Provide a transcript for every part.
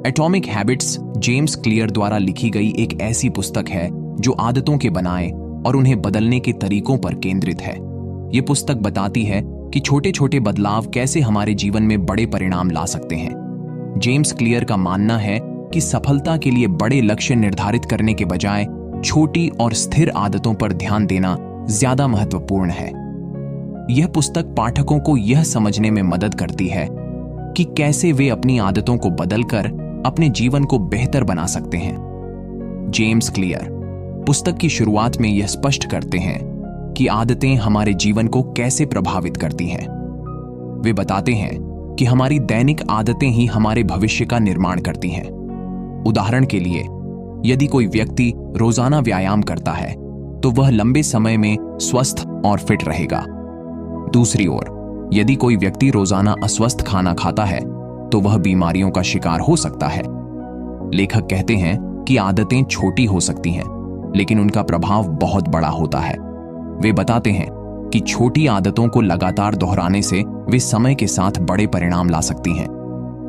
Atomic habits James clear द्वारा लिखी गई एक ऐसी पुस्तक है जो आदतों के बनाए और उन्हें बदलने के तरीकों पर केंद्रित है। ये पुस्तक बताती है कि छोटे छोटे बदलाव कैसे हमारे जीवन में बड़े परिणाम ला सकते हैं। जेम्स क्लियर का मानना है कि सफलता के लिए बड़े लक्ष्य निर्धारित करने के बजाय छोटी और स्थिर आदतों पर ध्यान देना ज्यादा महत्वपूर्ण है। यह पुस्तक पाठकों को यह समझने में मदद करती है कि कैसे वे अपनी आदतों को बदलकर अपने जीवन को बेहतर बना सकते हैं। जेम्स क्लियर पुस्तक की शुरुआत में यह स्पष्ट करते हैं कि आदतें हमारे जीवन को कैसे प्रभावित करती हैं। वे बताते हैं कि हमारी दैनिक आदतें ही हमारे भविष्य का निर्माण करती हैं। उदाहरण के लिए, यदि कोई व्यक्ति रोजाना व्यायाम करता है तो वह लंबे समय में स्वस्थ और फिट रहेगा। दूसरी ओर, यदि कोई व्यक्ति रोजाना अस्वस्थ खाना खाता है तो वह बीमारियों का शिकार हो सकता है। लेखक कहते हैं कि आदतें छोटी हो सकती हैं, लेकिन उनका प्रभाव बहुत बड़ा होता है। वे बताते हैं कि छोटी आदतों को लगातार दोहराने से वे समय के साथ बड़े परिणाम ला सकती हैं।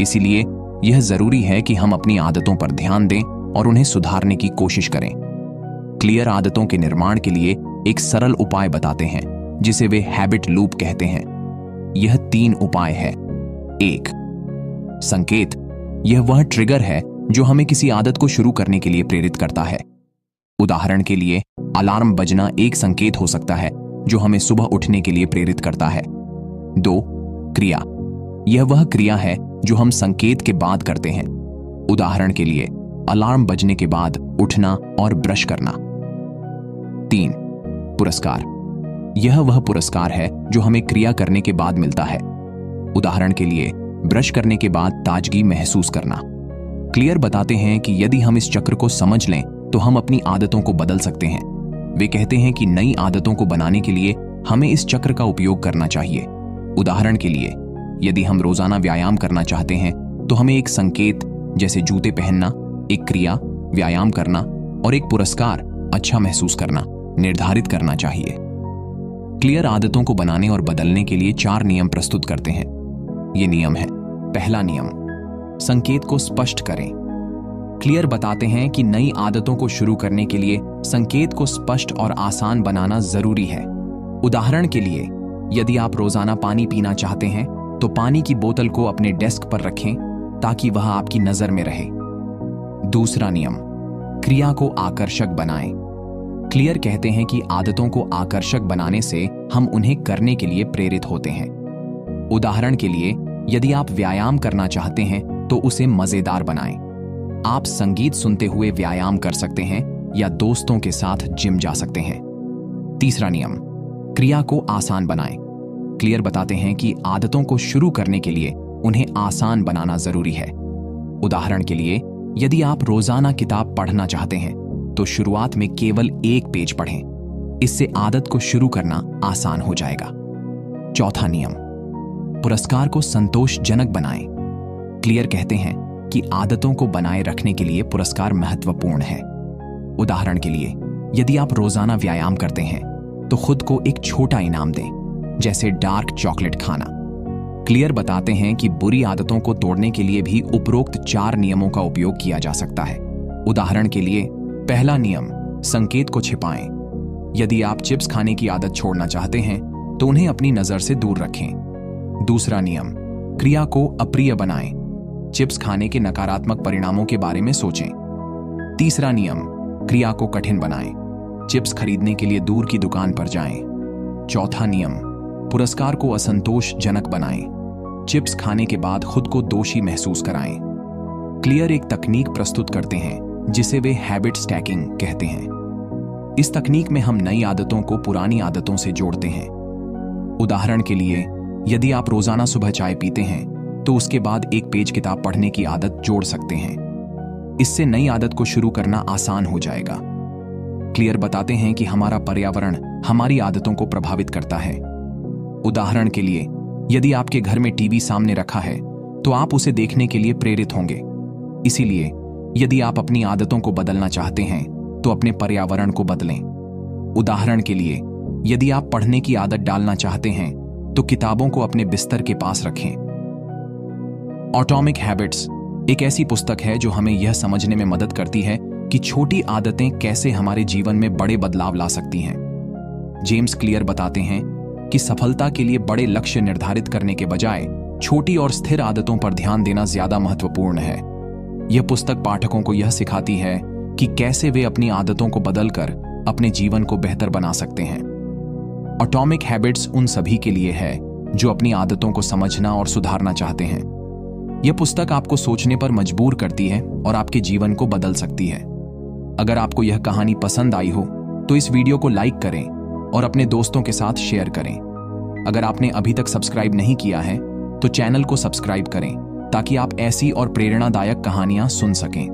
इसीलिए यह जरूरी है कि हम अपनी आदतों पर ध्यान दें और उन्हें सुधारने की कोशिश करें। क्लियर आदतों के निर्माण के लिए एक सरल उपाय बताते हैं जिसे वे हैबिट लूप कहते हैं। यह 3 उपाय है। 1. संकेत। यह वह ट्रिगर है जो हमें किसी आदत को शुरू करने के लिए प्रेरित करता है। उदाहरण के लिए, अलार्म बजना एक संकेत हो सकता है जो हमें सुबह उठने के लिए प्रेरित करता है। 2. क्रिया। यह वह क्रिया है जो हम संकेत के बाद करते हैं। उदाहरण के लिए, अलार्म बजने के बाद उठना और ब्रश करना। 3. पुरस्कार। यह वह पुरस्कार है जो हमें क्रिया करने के बाद मिलता है। उदाहरण के लिए, ब्रश करने के बाद ताजगी महसूस करना। क्लियर बताते हैं कि यदि हम इस चक्र को समझ लें तो हम अपनी आदतों को बदल सकते हैं। वे कहते हैं कि नई आदतों को बनाने के लिए हमें इस चक्र का उपयोग करना चाहिए। उदाहरण के लिए, यदि हम रोजाना व्यायाम करना चाहते हैं तो हमें एक संकेत जैसे जूते पहनना, एक क्रिया व्यायाम करना और एक पुरस्कार अच्छा महसूस करना निर्धारित करना चाहिए। क्लियर आदतों को बनाने और बदलने के लिए 4 नियम प्रस्तुत करते हैं। ये नियम है। पहला नियम, संकेत को स्पष्ट करें। क्लियर बताते हैं कि नई आदतों को शुरू करने के लिए संकेत को स्पष्ट और आसान बनाना जरूरी है। उदाहरण के लिए, यदि आप रोजाना पानी पीना चाहते हैं तो पानी की बोतल को अपने डेस्क पर रखें ताकि वह आपकी नजर में रहे। दूसरा नियम, क्रिया को आकर्षक बनाएं। क्लियर कहते हैं कि आदतों को आकर्षक बनाने से हम उन्हें करने के लिए प्रेरित होते हैं। उदाहरण के लिए, यदि आप व्यायाम करना चाहते हैं तो उसे मजेदार बनाएं। आप संगीत सुनते हुए व्यायाम कर सकते हैं या दोस्तों के साथ जिम जा सकते हैं। तीसरा नियम, क्रिया को आसान बनाएं। क्लियर बताते हैं कि आदतों को शुरू करने के लिए उन्हें आसान बनाना जरूरी है। उदाहरण के लिए, यदि आप रोजाना किताब पढ़ना चाहते हैं तो शुरुआत में केवल 1 पेज पढ़ें। इससे आदत को शुरू करना आसान हो जाएगा। चौथा नियम, पुरस्कार को संतोषजनक बनाएं। क्लियर कहते हैं कि आदतों को बनाए रखने के लिए पुरस्कार महत्वपूर्ण है। उदाहरण के लिए, यदि आप रोजाना व्यायाम करते हैं तो खुद को एक छोटा इनाम दें, जैसे डार्क चॉकलेट खाना। क्लियर बताते हैं कि बुरी आदतों को तोड़ने के लिए भी उपरोक्त 4 नियमों का उपयोग किया जा सकता है। उदाहरण के लिए, पहला नियम, संकेत को छिपाएं। यदि आप चिप्स खाने की आदत छोड़ना चाहते हैं तो उन्हें अपनी नजर से दूर रखें। दूसरा नियम, क्रिया को अप्रिय बनाएं। चिप्स खाने के नकारात्मक परिणामों के बारे में सोचें। तीसरा नियम, क्रिया को कठिन बनाएं। चिप्स खरीदने के लिए दूर की दुकान पर जाएं। चौथा नियम, पुरस्कार को असंतोषजनक बनाएं। चिप्स खाने के बाद खुद को दोषी महसूस कराएं। क्लियर एक तकनीक प्रस्तुत करते हैं जिसे वे हैबिट स्टैकिंग कहते हैं। इस तकनीक में हम नई आदतों को पुरानी आदतों से जोड़ते हैं। उदाहरण के लिए, यदि आप रोजाना सुबह चाय पीते हैं तो उसके बाद 1 पेज किताब पढ़ने की आदत जोड़ सकते हैं। इससे नई आदत को शुरू करना आसान हो जाएगा। क्लियर बताते हैं कि हमारा पर्यावरण हमारी आदतों को प्रभावित करता है। उदाहरण के लिए, यदि आपके घर में टीवी सामने रखा है तो आप उसे देखने के लिए प्रेरित होंगे। इसीलिए यदि आप अपनी आदतों को बदलना चाहते हैं तो अपने पर्यावरण को बदलें। उदाहरण के लिए, यदि आप पढ़ने की आदत डालना चाहते हैं तो किताबों को अपने बिस्तर के पास रखें। एटॉमिक हैबिट्स एक ऐसी पुस्तक है जो हमें यह समझने में मदद करती है कि छोटी आदतें कैसे हमारे जीवन में बड़े बदलाव ला सकती हैं। जेम्स क्लियर बताते हैं कि सफलता के लिए बड़े लक्ष्य निर्धारित करने के बजाय छोटी और स्थिर आदतों पर ध्यान देना ज्यादा महत्वपूर्ण है। यह पुस्तक पाठकों को यह सिखाती है कि कैसे वे अपनी आदतों को बदलकर अपने जीवन को बेहतर बना सकते हैं। एटॉमिक हैबिट्स उन सभी के लिए है जो अपनी आदतों को समझना और सुधारना चाहते हैं। यह पुस्तक आपको सोचने पर मजबूर करती है और आपके जीवन को बदल सकती है। अगर आपको यह कहानी पसंद आई हो तो इस वीडियो को लाइक करें और अपने दोस्तों के साथ शेयर करें। अगर आपने अभी तक सब्सक्राइब नहीं किया है तो चैनल को सब्सक्राइब करें ताकि आप ऐसी और प्रेरणादायक कहानियां सुन सकें।